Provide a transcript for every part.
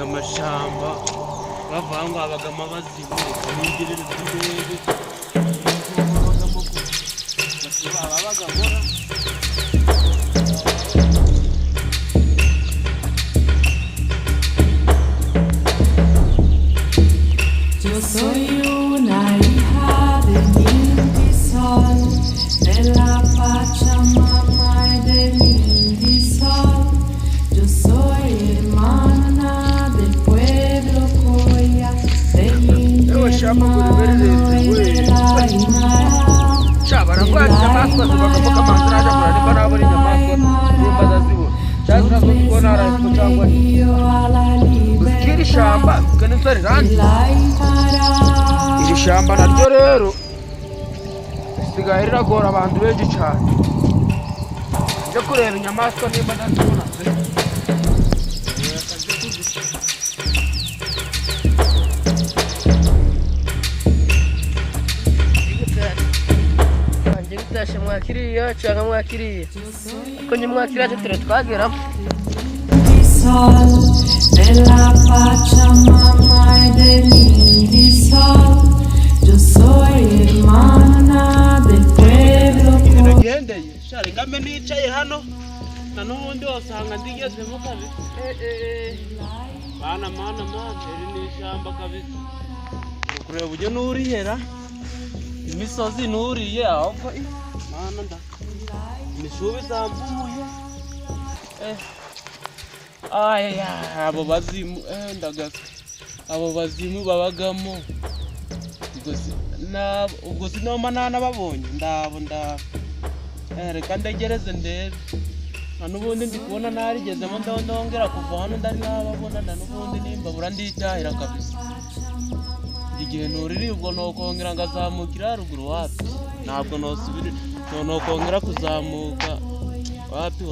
amashamba bavanga abagama bazimu n'ingirire z'indege abagamo basiba abagamora. Yo soy una hija de Inti Sol, de la Pachamama y del Inti Sol. Yo soy hermana del pueblo Coya, del Inti hermano y de la Aymara. Iri shamba iri shamba naryo rero risigaye riragora abantu benshi cyane. Njye kureba inyamaswa nimba ndazibona pe. Njye gutasha mwakiriya cyangwa mwakiriya ko njye mwakiriya tutire twageramo. Sol, de la Pachamama y del Inti Sol. Yo soy hermana del pueblo Coya. Nagendeye shari ngame nicaye hano na n'ubundi wasanga ndigezemo kabisa. Mana iri ni ishyamba kabisa. Kureba uburyo n'urihera imisozi n'uriye ahubwo mana nda imishubi zambumuye. Aya abo bazimu ndagaka abo bazimu babagamo ubwo sinoma nanababonye ndabo reka ndegereze ndebe na n'ubundi ndi kubona narigezemo ndongera kuva hano ndari nababona na n'ubundi nimbabura nditahira kabisa. Igihe nuriri ubwo nokongera ngazamukira haruguru wapi ntabwo nosubira nokongera kuzamuka wapi.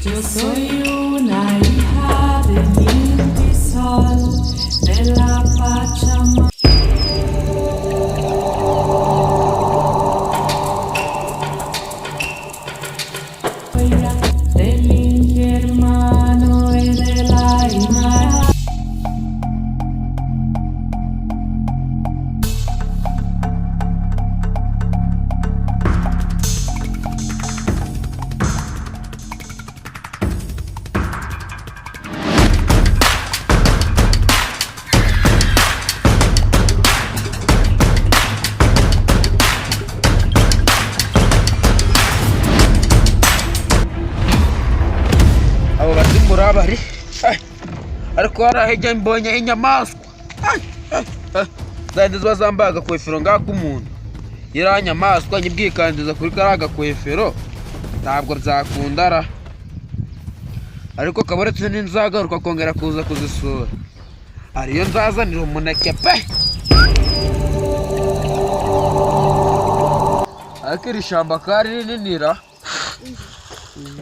Yo soy una hija de Inti Sol, de la Pachamama. Del Inti hermano y de la Aymara. Abo basimbura bari ariko harahejya mbonye inyamaswa zandi ziba zambaye agakwefero ngak'umuntu. Iriya nyamaswa nyibwikandiza kuri kariya gakwefero ntabwo byakundara, ariko kabaretse n'inzagaruka kongera kuza kuzisura ariyo nzazanira umuneke pe. Ariko iri shamba kari rininira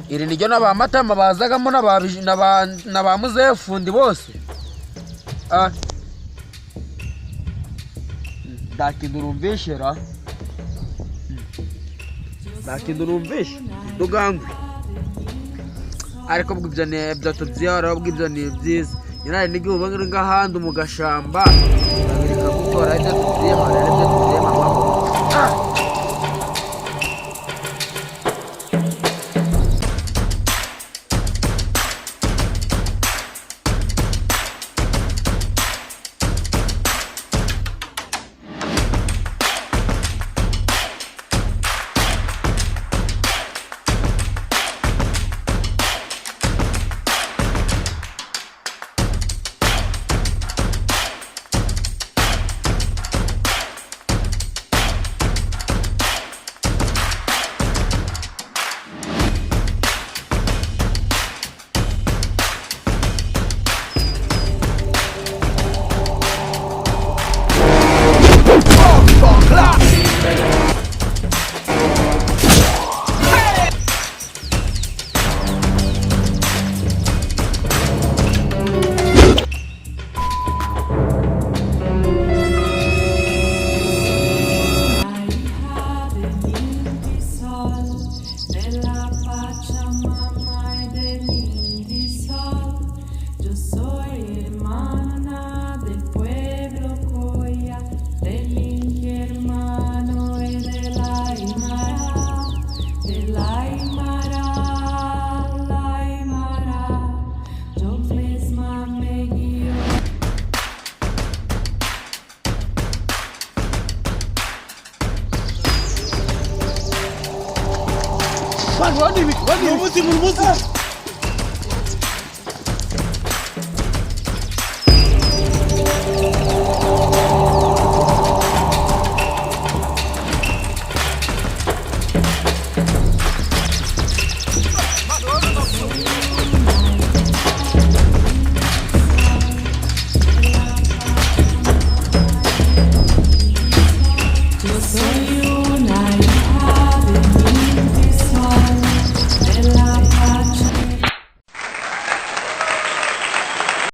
iri niryo n'abamatama bazagamo na ba muzefundi bose. Ndakindu numvishera ndugangwe ariko bw'ibyo nebyo tubyara bw'ibyo ni byiza nyine n'igihe uba ngahandi mu gashamba babirika gukora ibyo tubyihora ibyo tubyema amaboko. Mano, wani ni umuzimu ni umuzimu